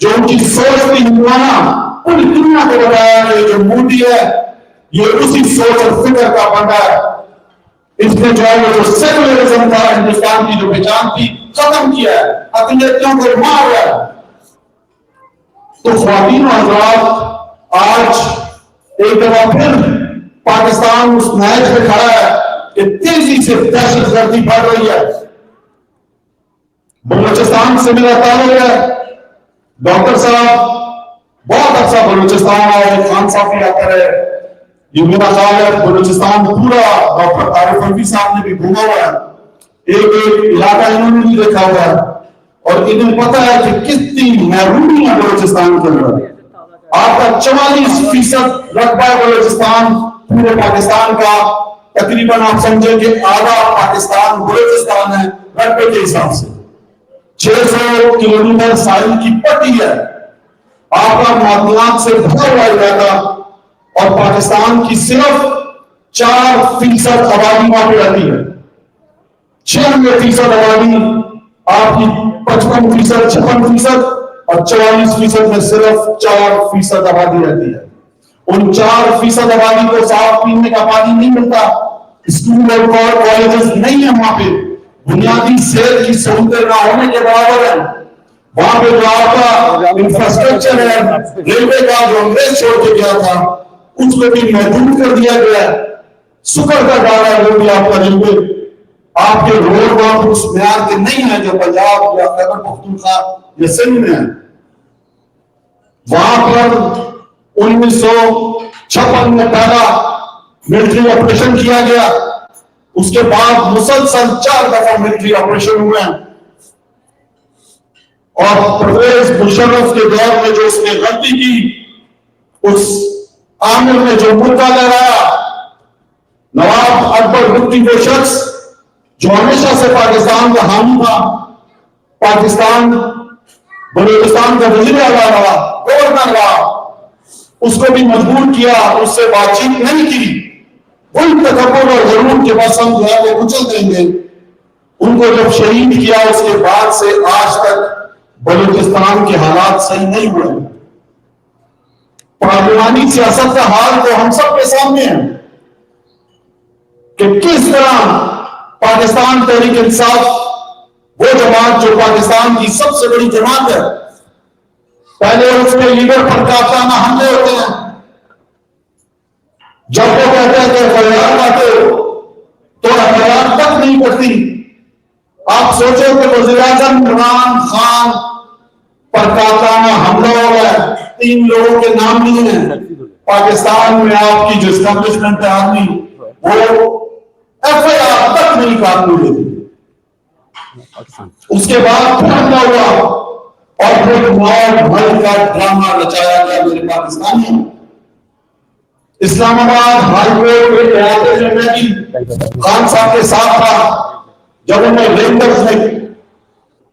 جو ان کی سوچ تھی ہندوانہ، پوری دنیا کو بتایا کہ جو مودی ہے یہ اسی سوچ اور فکر کا بندہ ہے. اس نے جو ہے جو سیکولرزم تھا ہندوستان کی جو پہچان تھی ختم کیا ہے، اقلیتوں کو مار رہا ہے. تو خواتین و حضرات، آج ایک دفعہ پھر پاکستان اس میچ پہ کھڑا ہے کہ تیزی سے دہشت گردی بڑھ رہی ہے. بلوچستان سے میرا تعلق ہے. ڈاکٹر صاحب بہت عرصہ بلوچستان آئے، خان صاحب بھی آتے رہے. یہ میرا خیال ہے بلوچستان پورا ڈاکٹر طارق الوی صاحب نے بھی گھوما ہوا ہے، ایک ایک علاقہ انہوں نے بھی دیکھا ہوا ہے، اور انہیں پتا ہے کہ کتنی محرومی ہے بلوچستان کے اندر. آپ کا 44% رقبہ ہے بلوچستان پورے پاکستان کا. تقریباً آپ سمجھیں کہ آدھا پاکستان بلوچستان ہے رقبے کے حساب سے. 600 کلومیٹر ساحل کی پٹی ہے. آپ کا معدنیات سے بھرا ہوا علاقہ، اور پاکستان کی صرف 4% آبادی وہاں پہ رہتی ہے. 96% آبادی آپ کی 55%، 56% اور 44% میں صرف 4% آبادی رہتی ہے. ان 4% آبادی کو صاف پینے کا پانی نہیں ملتا. اسکول اور کالجز نہیں ہیں وہاں پہ. بنیادی صحت کی سہولتیں نہ ہونے کے برابر ہیں. وہاں پہ جو آپ کا انفراسٹرکچر ہے، ریلوے کا جو انگریز چھوڑ کے گیا تھا اس کو بھی محدود کر دیا گیا ہے. سکر کا ڈالا ہے وہ بھی آپ کا ریلوے. آپ کے روڈ وہاں اس معیار کے نہیں ہیں جو پنجاب یا خیبر پختونخوا یا سندھ میں ہیں. وہاں پر 1956 میں پہلا ملٹری آپریشن کیا گیا. اس کے بعد مسلسل 4 دفعہ ملٹری آپریشن ہوئے ہیں. اور پرویز مشرف کے دور میں جو اس نے غلطی کی، اس عامر نے جو مدعا لہرایا، نواب اکبر بگٹی وہ شخص جو ہمیشہ سے پاکستان کا حامی تھا، پاکستان بلوچستان کا وزیر اعلیٰ رہا، گورنر رہا، اس کو بھی مجبور کیا، اس سے بات چیت نہیں کی. ان تکبر اور غرور کے بعد ہم جو ہے وہ کچل دیں گے. ان کو جب شہید کیا اس کے بعد سے آج تک بلوچستان کے حالات صحیح نہیں ہوئے. پارلیمانی سیاست کا حال تو ہم سب کے سامنے ہے کہ کس طرح پاکستان تحریک انصاف، وہ جماعت جو پاکستان کی سب سے بڑی جماعت ہے، پہلے اس کے لیڈر پر کافرانہ حملے ہوتے ہیں. جب وہ کہتے ہیں کہ فریاد آتے ہو تو فریاد تک نہیں کرتی. آپ سوچو کہ وزیر اعظم عمران خان پر کافرانہ حملہ ہو رہا ہے، 3 لوگوں کے نام نہیں ہیں. پاکستان میں آپ کی جو اسٹیبلشمنٹ ہے آرمی، وہ ایف آئی آر تک نہیں کاٹنے دیتی. اس کے بعد پھر حملہ ہوا اور پھر موت بھر کا ڈرامہ رچایا گیا میرے پاکستانی. اسلام آباد ہائی کورٹ کے احاطے میں میں بھی خان صاحب کے ساتھ تھا جب انہوں نے رینجرز نے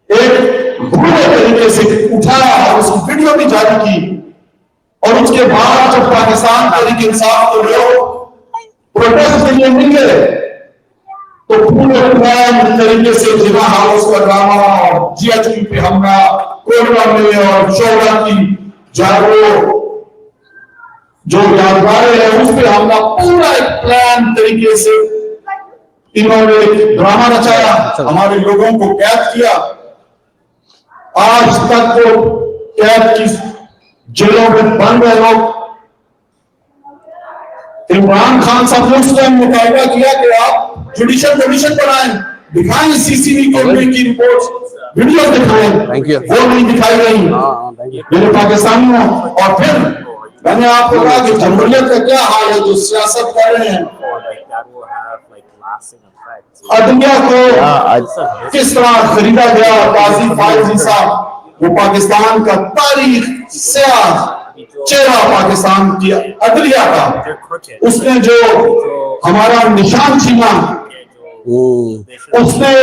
ایک بھولے طریقے سے اٹھایا اور اس کی ویڈیو بھی جاری کی. اور اس کے بعد جب پاکستان تحریک انصاف کے لوگ پروٹیسٹ کے لیے نکلے تو پورے پلان طریقے سے جناح ہاؤس کا ڈرامہ اور جی ایچ پی پہ حملہ، کوئٹہ میں اور شوگا کی جاگو جو یادگاریں ہیں اس پہ حملہ، پورا ایک پلان طریقے سے انہوں نے ایک ڈرامہ رچایا، ہمارے لوگوں کو قید کیا. آج تک وہ قید کی جیلوں میں بند ہے لوگ. عمران خان صاحب نے اس ٹائم مطالبہ کیا کہ آپ جوڈیشل کمیشن بنائیں، دکھائیں سی سی ٹی وی کیمرے کی رپورٹس، ویڈیو دکھائیں. وہ نہیں دکھائی گئی میرے پاکستانیوں. اور پھر میں نے آپ کو کہا کہ جمہوریت کا کیا حال ہے جو سیاست کر رہے ہیں. عدلیہ کو کس طرح خریدا گیا. قاضی فائزی صاحب وہ پاکستان کا تاریخ سیاہ چہرہ پاکستان کی عدلیہ کا، اس نے جو ہمارا نشان چھینا، اس نے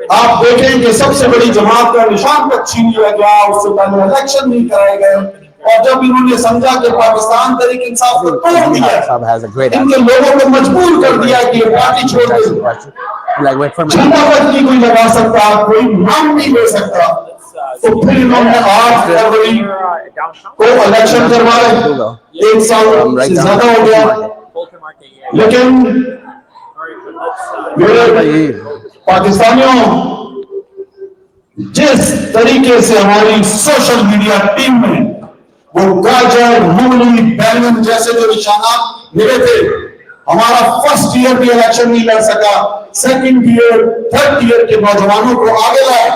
آپ دیکھیں کہ سب سے بڑی جماعت کا نشان تک چھین لیا گیا. اس سے پہلے الیکشن نہیں کرائے گئے. اور جب انہوں نے سمجھا کہ پاکستان تحریک انصاف کو توڑ دیا، ان کے لوگوں کو مجبور کر دیا کہ یہ پارٹی چھوڑ دیں. جھنڈا تک نہیں کوئی لگا سکتا، کوئی نام نہیں لے سکتا. تو پھر انہوں نے 8 فروری کو الیکشن کروائے, 1 سال سے زیادہ ہو گیا. لیکن میرے پاکستانیوں, جس طریقے سے ہماری سوشل میڈیا ٹیم میں وہ گاجر, مولی, بینگن جیسے جو نشانات ملے تھے, ہمارا فرسٹ ایئر بھی الیکشن نہیں لڑ سکا, سیکنڈ ایئر, تھرڈ ایئر کے نوجوانوں کو آگے لائے.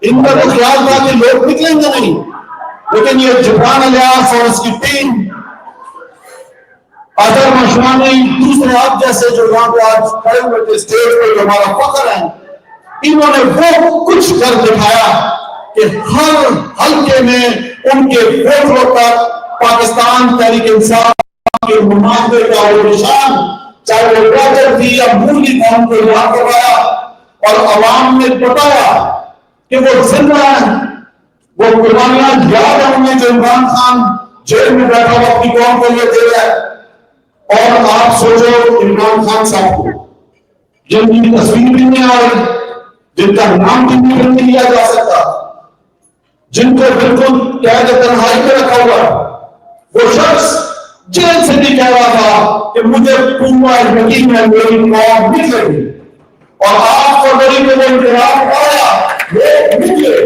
ان کا تو خیال تھا کہ لوگ نکلیں گے نہیں, لیکن یہ جبران الیاس اور اس کی ٹیم, اظہر مشوانی, دوسرے آپ جیسے جو یہاں پہ آج کھڑے ہوئے تھے اسٹیج پہ جو ہمارا فخر ہے, انہوں نے وہ کچھ کر دکھایا کہ ہر حلقے میں ان کے ووٹروں تک پاکستان تحریک انصاف کے نمائندے کا وہ نشان, چاہے وہ گاجر تھی یا مولی تھا, ان کو یاد کروایا اور عوام نے بتایا کہ وہ زندہ ہیں, وہ قربانیاں یاد ہیں انہیں جو عمران خان جیل میں بیٹھا ہوا اپنی قوم کو یہ دے رہا ہے. اور آپ سوچو عمران خان صاحب کو جن کی تصویر بھی نہیں آ رہی, جن کا نام بھی نہیں لیا جا سکتا, جن کو بالکل قید تنہائی پہ رکھا ہوا, وہ شخص جیل سے بھی کہہ رہا تھا کہ مجھے پورا یقین ہے میری قوم نکلے گی, اور 8 فروری کو وہ انقلاب آیا, وہ نکلے.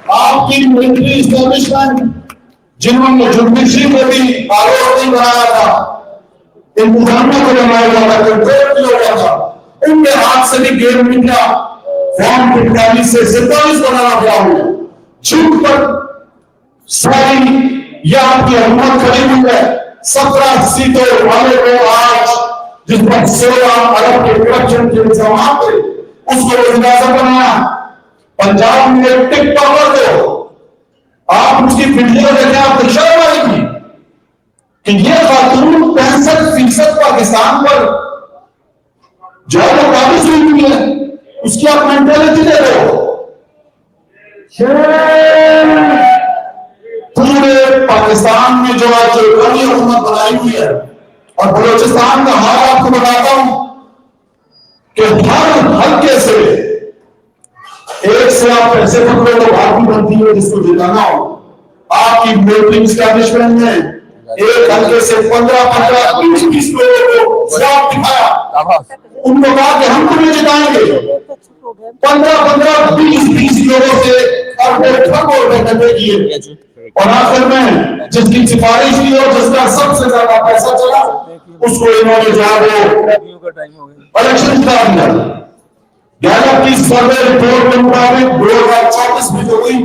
آپ کی ملٹری اسٹیبلشمنٹ جنہوں نے جوڈیشری کو بھی آروپی بنایا تھا, انتظامیہ کو بنایا تھا, کنٹرول کیا ہوا تھا, ان کے ہاتھ سے بھی گیم نکلا. فارم 45 سے 47 بنانا پڑا ہوا, جھوٹ پر ساری یہ آپ کی حکومت کھڑی ہوئی ہے. 17 سیٹوں والے کو آج جس پر 16 ارب کے کرپشن کے الزامات تھے, اس کو وزیر اعظم بنایا. پنجاب میں ٹک ٹاکر کو آپ اس کی ویڈیو دیکھیں, آپ کو شرم آئے گی کہ یہ خاتون 65% پاکستان پر جو ہے وہ قابض ہوئی ہے, اس کی آپ مینٹلٹی دے رہے ہو. پورے پاکستان میں جو آج قومی حکومت بنائی ہوئی ہے, اور بلوچستان کا حال آپ کو بتاتا ہوں کہ ہر حلقے سے ایک سے آپ پیسے پکڑے تو بھارتی بنتی ہے جس کو جتانا ہو. آپ کی ملٹری اسٹیبلشمنٹ نے ایک حلقے سے 15-20 لوگوں کو جواب دکھایا, ان کو کہا کہ ہم تمہیں جتائیں گے. 15-20 لوگوں سے اور وہ ٹھگوں میں ڈٹے کیے, اور آخر میں جس کی سفارش کی اور جس کا سب سے زیادہ پیسہ چلا, اس کو انہوں نے جا وہ الیکشن کر دیا. گیلپ کی سروے رپورٹ کے مطابق 2034 میں جو ہوئی,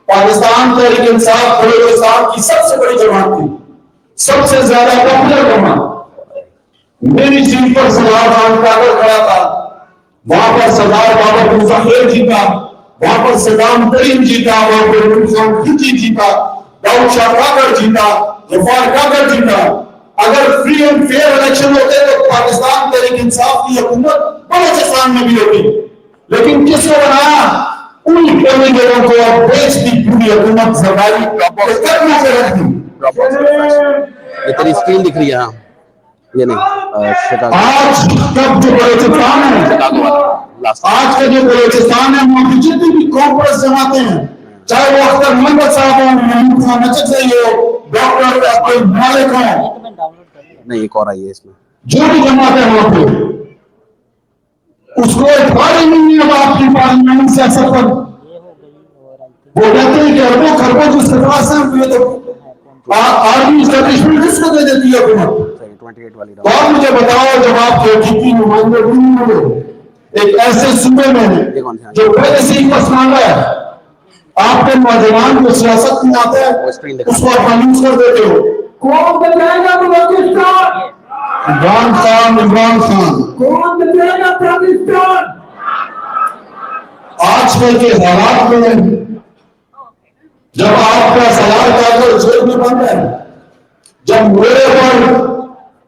پاکستان تحریک انصاف بلوچستان کی سب سے بڑی جماعت تھی, سب سے زیادہ پاپولر جماعت. میری سیٹ پر سردار خان کاکر کھڑا تھا, وہاں پر سردار بابر موسیٰ خیل جیتا, وہاں پر صدام کریم جیتا, وہاں پر عمران خان کھچی جیتا, داؤد شاہ کاکر جیتا, غفار کاکر جیتا. اگر فری اینڈ فیئر الیکشن ہوتے تو پاکستان تحریک انصاف کی حکومت بلوچستان میں بھی ہوتی. لیکن کس کو بنایا؟ ان کیندیڈیٹوں کو اب بیچ دی پوری حکومت زرداری کرنے سے رکھ دی. یہ تیری اسکرین دکھ رہی ہے, ہاں یہ نہیں. آج کب جو بلوچستان ہے, آج کا جو بلوچستان ہے, وہاں کی جتنی بھی کانفرنس جماعتیں ہیں, چاہے وہ اختر محمد صاحب ہوں, محمود خان نچکزئی ہو, ڈاکٹر مالک ہوں, نہیں ایک اور آئی ہے اس میں, جو بھی جماعتیں وہاں پہ, اس کو اعتبار ہی نہیں ہے آپ کی پارلیمنٹ سیاست پر. وہ کہتے ہیں کہ اربوں خربوں جو استفاس ہیں تو آرمی اسٹیبلشمنٹ کس کو دے دیتی ہے حکومت. تو آپ مجھے بتاؤ, جب آپ کے حقیقی نمائندے نہیں ہوئے ایک ایسے صوبے میں جو پہلے سے ہی پسماندہ ہے, آپ کے نوجوان جو سیاست میں آتے ہیں اس کو آپ مایوس کر دیتے ہو. کون بچائے گا بلوچستان؟ عمران خان. عمران خان. کون بچائے گا پاکستان؟ آج کل کے حالات میں جب آپ کا سوال کر جیل میں بند ہے, جب میرے پر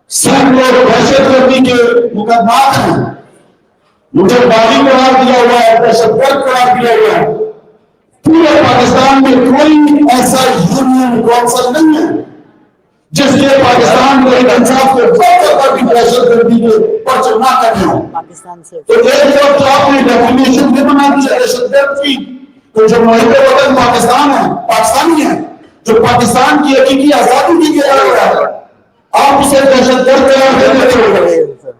سینکڑوں دہشت گردی کے مقدمات ہیں, مجھے باغی قرار دیا ہوا ہے, دہشت گرد قرار دیا ہوا ہے, پورے پاکستان میں کوئی ایسا یونین کونسل نہیں ہے جس لیے پاکستان کو ایک انصاف کو بہت بھی دہشت گردی کے پرچہ نہ کرنے ہوں. تو ایک طرف تو آپ نے ڈیفینیشن بھی بنا دی ہے دہشت گرد کی, تو جو محب وطن پاکستان ہے, پاکستانی ہے, جو پاکستان کی حقیقی آزادی کی کہہ رہا ہے, آپ اسے دہشت گرد قرار دے دیتے ہو.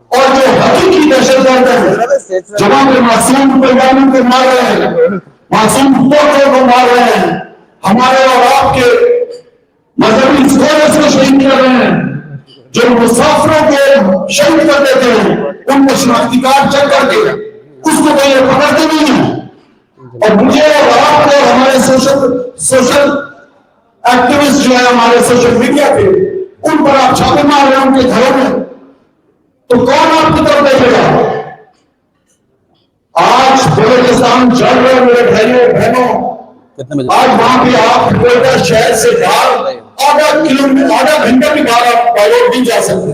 اور جو حقیقی دہشت گرد ہے, جہاں پہ معصوم پیغاموں کو مار رہے ہیں, معصوم بچوں کو مار رہے ہیں, ہمارے اور آپ کے مذہبی اسکالرز کو شہید کر رہے ہیں, جو مسافروں کو شہید کر دیتے ہیں, ان کو شناختی کارڈ چیک کر کے اس کو کوئی پکڑتے نہیں ہیں. اور مجھے اور آپ کو ہمارے سوشل ایکٹیوسٹ جو ہے ہمارے سوشل میڈیا پہ, ان پر آپ چھاپے مار رہے ہیں ان کے گھروں میں, تو کون آپ کی طرف دیکھے گا؟ آج بلوچستان چل رہے ہیں میرے بھائیوں بہنوں, آج وہاں پہ آپ کوئٹہ شہر سے باہر آدھا گھنٹہ بھی باہر آپ روڈ نہیں جا سکتے.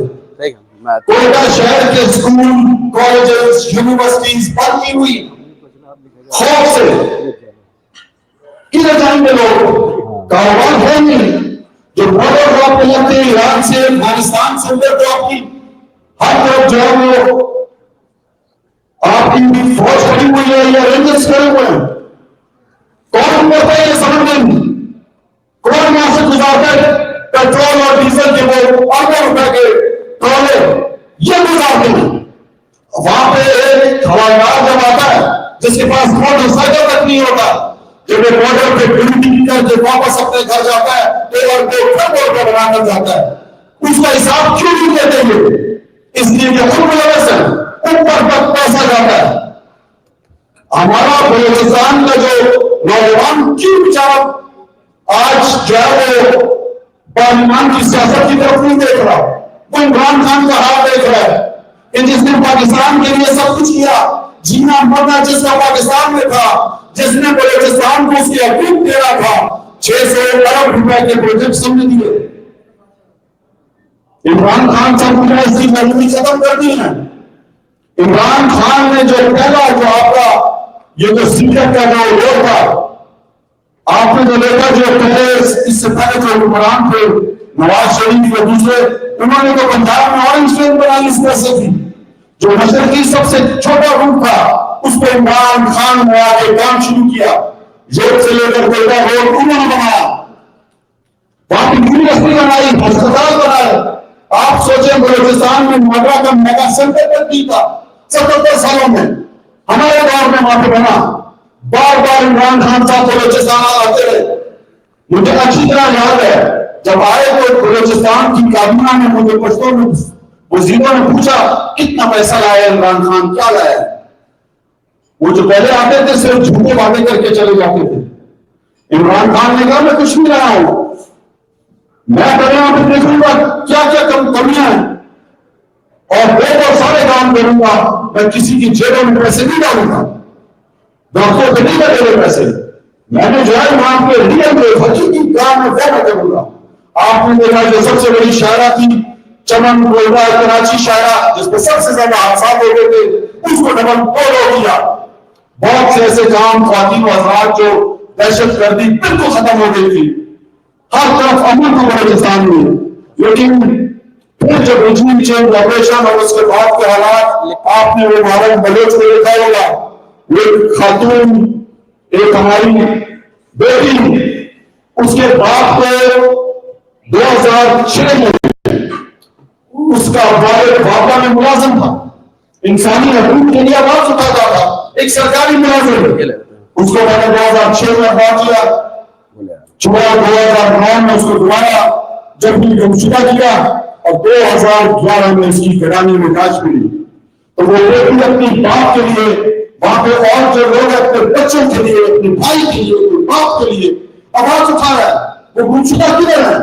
کوئٹہ شہر کے اسکول, کالجز, یونیورسٹیز بند کی ہوئی خوف سے. کدھر جائیں گے لوگ؟ کاروبار ہے نہیں. جو بارڈر ڈراپ پہ لگتے ہیں ایران سے, افغانستان سے, ادھر ڈراپ کی ہر طرف جو ہے وہ آپ کی فوج کھڑی ہوئی ہے یا رینجرز کھڑے ہوئے ہیں. کون کرتا ہے یہ سمجھ نہیں, کون یہاں سے گزارتا ہے پیٹرول اور ڈیزل کے وہ ₹8 کے ٹرولے, یہ گزارتے ہیں. وہاں پہ ایک ہوائی جہاز جب آتا ہے جس کے پاس موٹر سائیکل تک نہیں ہوتا, جب وہ بارڈر پہ ڈیوٹی کر کے واپس اپنے گھر جاتا ہے اور وہ پھر بارڈر بنا کر جاتا ہے, اس کا حساب کیوں نہیں دیتے یہ؟ اس لیے کہ خود ملوث ہے, اوپر تک پیسہ جاتا ہے. ہمارا بلوچستان کا جو نوجوان کیوں بیچارہ آج جو ہے وہ پارلیمان کی سیاست کی طرف نہیں دیکھ رہا, وہ عمران خان کا حال دیکھ رہا ہے کہ جس نے پاکستان کے لیے سب کچھ کیا, جینا مرنا جس کا پاکستان میں تھا, جس نے بلوچستان کو اس کی حقوق دے رہا تھا, 600 ارب روپے کے پروجیکٹ سمجھ دیے. عمران خان سے مجھے اس کی محرومی ختم کر دی ہے. عمران خان نے جو پہلا جو آپ کا یہ جو سیکرٹ کا جو روڈ تھا, آپ نے جو دیکھا جو پہلے اس سے پہلے جو حکمران تھے نواز شریف اور دوسرے, انہوں نے تو پنجاب میں اورنج ٹرین بنائی اس پیسے کی, جو مشرقی سب سے چھوٹا روٹ تھا اس پہ عمران خان نے آ کے کام شروع کیا. جیل سے لے کر کوئٹہ روڈ انہوں نے بنایا, وہاں کی یونیورسٹی بنائی, ہسپتال بنائے. آپ سوچیں بلوچستان میں نوئیڈا کا میگا سینٹر تک نہیں تھا 77 سالوں میں, ہمارے دور میں وہاں پہ بنا. بار بار عمران خان صاحب بلوچستان آتے رہے. مجھے اچھی طرح یاد ہے جب آئے تو بلوچستان کی کابینہ میں مجھے پشتوں میں وزیروں نے پوچھا کتنا پیسہ لایا عمران خان, کیا لایا؟ وہ جو پہلے آتے تھے صرف جھوٹے وعدے کر کے چلے جاتے تھے. عمران خان نے کہا میں کچھ نہیں لایا ہوں, میں دریا میں دیکھوں گا کیا کیا کمیاں ہیں اور بہت سارے کام کروں گا. میں کسی کی جیبوں میں پیسے نہیں ڈالوں گا, ڈاکٹر کو نہیں لگے پیسے. میں نے جو ہے وہاں پہ ریئل میں حقیقی کام میں وہ میں کروں گا. آپ نے دیکھا جو سب سے بڑی شاعرہ تھی چمن کوئٹہ کراچی شاعرہ, جس پہ سب سے زیادہ حادثات ہو گئے تھے, اس کو ڈبل توڑ کیا. بہت سے ایسے کام خواتین و حضرات جو دہشت گردی بالکل ختم ہو گئی تھی, ہر طرف امن تھا بلوچستان میں. لیکن پھر جب رجوع چینج آپریشن اور اس کے بعد کے حالات, آپ نے وہ محرم بلوچ کو دیکھا ہوگا, ایک خاتون ایک ہماری بیٹی, اس کے بعد کو 2006 میں اس کا والد بابا میں ملازم تھا, انسانی حقوق کے لیے آواز اٹھاتا تھا, ایک سرکاری ملازم. اس کو میں نے 2006 میں اخبار کیا, 2009 میں اس کو دوبارہ جب بھی گمشدہ کیا اور 2011 میں اس کی گرانی میں لاش ملی. تو وہ بیٹی اپنی باپ کے لیے وہاں پہ اور جو لوگ اپنے بچوں کے لیے, اپنے بھائی کے لیے, اپنے باپ کے لیے آواز اٹھا رہا ہے. وہ گمشدہ کدھر ہے؟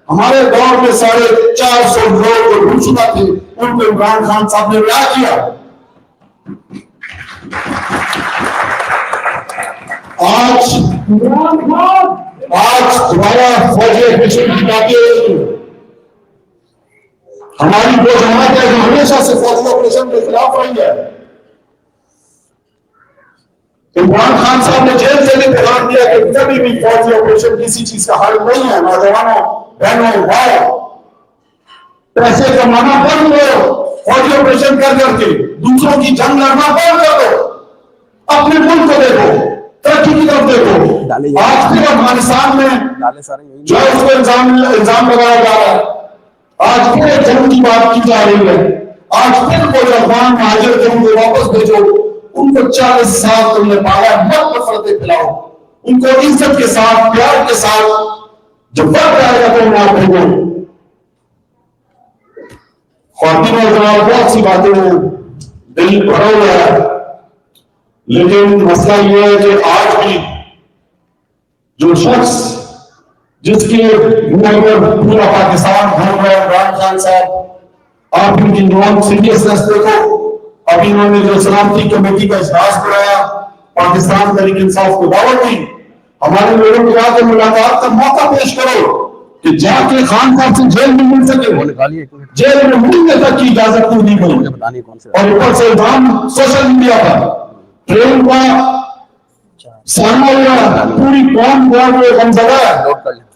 ہمارے دور میں 450 لوگ جو گمشدہ تھے ان کو عمران خان صاحب نے رہا کیا. آج دوبارہ فوجی آپریشن کی ہماری وہ جماعت ہے جو ہمیشہ سے فوجی آپریشن کے خلاف رہی ہے. عمران خان صاحب نے جیل سے بھی اعلان کیا کہ کبھی بھی فوجی آپریشن کسی چیز کا حل نہیں ہے. نوجوانوں, بہنوں, بھائیوں, پیسے کمانا بند کرو، فوجی آپریشن کر کے دوسروں کی جنگ لڑنا بند کر دو، اپنے ملک کو دیکھو، ترقی کی طرف دیکھو۔ آج پھر افغانستان میں جو اس کو الزام لگایا جا رہا ہے، آج پھر ایک جنگ کی بات کی جا رہی ہے، آج پھر کوئی افغان مہاجر تھے ان کو واپس بھیجو، ان کو 40 سال تم نے پالا، مت نفرتیں پھیلاؤ، ان کو عزت کے ساتھ پیار کے ساتھ جب وقت آئے گا تو انہیں آپ بھیجو۔ خواتین اور جناب بہت سی باتیں ہیں، دل بھرا ہوا ہے، لیکن مسئلہ یہ ہے کہ آج بھی جو شخص جس کے منہ پر پورا پاکستان گھوم رہا ہے، عمران خان صاحب، آپ ان کی نان سیریسنس دیکھو۔ ابھی انہوں نے جو سلامتی کمیٹی کا اجلاس کرایا، پاکستان تحریک انصاف کو دعوت دی، ہمارے لوگوں کو آ کے ملاقات کا موقع پیش کرو کہ جا کے خان صاحب سے جیل میں مل سکے، جیل میں ملنے تک کی اجازت نہیں ملی، اور اوپر سے الزام سوشل میڈیا پر ٹرین کا سامنا ہوا، پوری قوم کو غمزدہ ہے،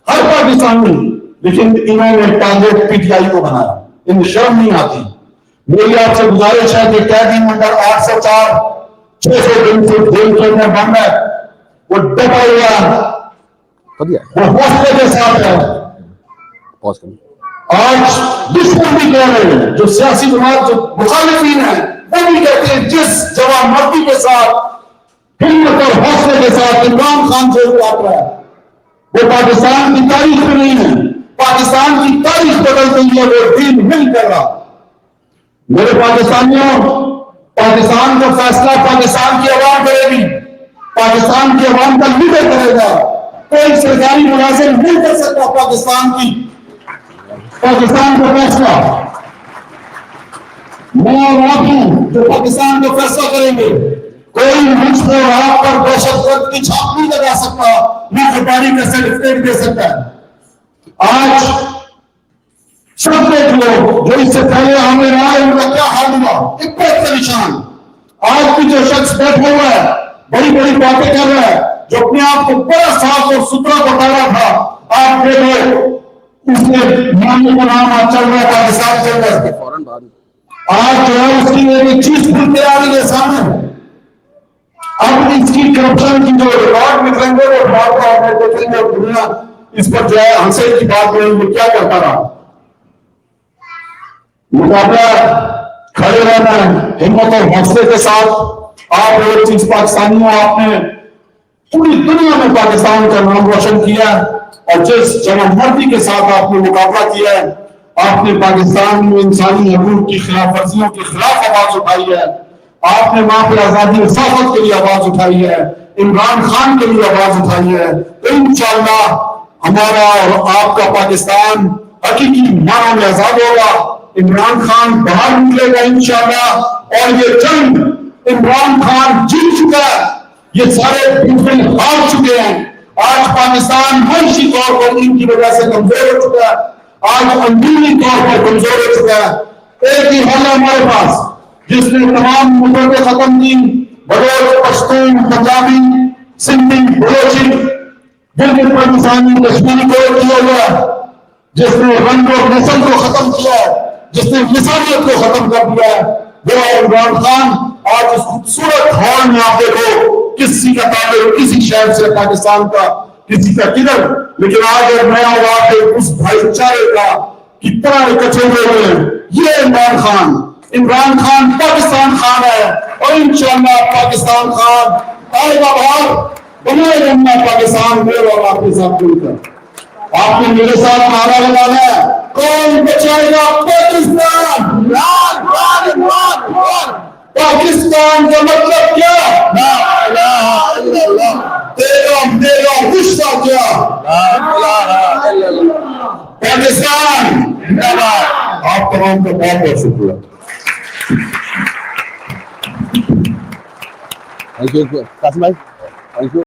ہر پاکستانی، لیکن انہوں نے ٹارگیٹ پی ٹی آئی کو بنایا، ان شرم نہیں آتی۔ میری آپ سے گزارش ہے کہ قیدی نمبر 804 600 دن سے جیل کے اندر بند ہے، وہ ڈٹا ہوا ہے، وہ حوصلے کے ساتھ ہے۔ آج دشمن بھی کہہ رہے ہیں، جو سیاسی جماعت جو مخالفین ہیں وہ بھی کہتے ہیں جس جوان مردی کے ساتھ، ہمت اور حوصلے کے ساتھ عمران خان جیل میں آتا ہے، وہ پاکستان کی تاریخ میں نہیں ہے، پاکستان کی تاریخ بدل گئی ہے، وہ دین نہیں کر رہا۔ میرے پاکستانیوں، پاکستان کا فیصلہ پاکستان کی عوام کرے گی، پاکستان کی عوام کا لیڈر کرے گا، کوئی سرکاری ملازم نہیں کر سکتا پاکستان کا فیصلہ۔ میں اور آپ ہوں جو پاکستان کا فیصلہ کریں گے، کوئی مجھ کو آپ پر دہشت گرد کی چھاپ نہیں لگا سکتا، نہ خبرداری کا سرٹیفکیٹ دے سکتا ہے۔ آج سب دیکھ لو جو اس سے پہلے ہمیں رائے ان کا کیا حال ہوا، ایک پریشان۔ آج بھی جو شخص بیٹھا ہوا ہے، بڑی بڑی باتیں کر رہا ہے، جو اپنے آپ کو بڑا صاف اور ستھرا بتا رہا تھا، آپ دیکھو اس نے ماننے کا نام آج چل رہا ہے پاکستان کے اندر۔ آج جو ہے اس کی ایک چیز کھلتے آ رہی ہے سامنے، اب اس کی کرپشن کی جو ریکارڈ نکلیں گے وہ بات آپ نے دیکھیں گے، اور دنیا اس پر جو ہے ہنسے کی بات نہیں، وہ کیا کرتا رہا۔ مقابلہ کھڑے رہنا ہے، ہمت اور حوصلے کے ساتھ۔ آپ ایک چیز پاکستانیوں، آپ نے پوری دنیا میں پاکستان کا نام روشن کیا ہے، اور جس جنم مردی کے ساتھ آپ نے مقابلہ کیا ہے، آپ نے پاکستان میں انسانی حقوق کی خلاف ورزیوں کے خلاف آواز اٹھائی ہے، آپ نے وہاں پہ آزادی اور صحافت کے لیے آواز اٹھائی ہے، عمران خان کے لیے آواز اٹھائی ہے۔ تو انشاءاللہ ہمارا اور آپ کا پاکستان حقیقی معنوں میں آزاد ہوگا، عمران خان باہر نکلے گا انشاءاللہ، اور یہ جنگ عمران خان جیت چکا ہے، یہ سارے دشمن ہار چکے ہیں۔ آج پاکستان معاشی طور پر ان کی وجہ سے کمزور ہو چکا ہے، آج اندرونی طور پر کمزور ہو چکا ہے۔ ایک ہی حل ہے ہمارے پاس جس نے تمام ملکیں ختم کی، بلوچ، پشتون، پنجابی، سندھی، بلوچی، گلگت بلتستانی، کشمیری کو کیا ہوا، جس نے رنگ اور نسل کو ختم کیا ہے، جس نے انسانیت کو ختم کر دیا ہے، وہ عمران خان۔ آج اس خوبصورت ہال میں آپ دیکھو کسی کا تعلق کسی شہر سے پاکستان کا، کسی کا کدھر، لیکن آج ایک نیا واقع اس بھائی چارے کا کتنا اکٹھے ہوئے ہیں۔ یہ عمران خان پاکستان خان ہے، اور انشاءاللہ پاکستان خان آئے گا باہر، بنائے گا پاکستان میرے اور آپ کے ساتھ مل کر۔ آپ نے میرے ساتھ نعرہ لگانا ہے، کون بچائے گا پاکستان؟ پاکستان کا مطلب کیا؟ لا الہ الا اللہ۔ تیرا رشتہ کیا؟ لا الہ الا اللہ۔ پاکستان زندہ باد۔ آپ تمام کا بہت بہت شکریہ۔ Thank you, Kasim bhai. Thank you.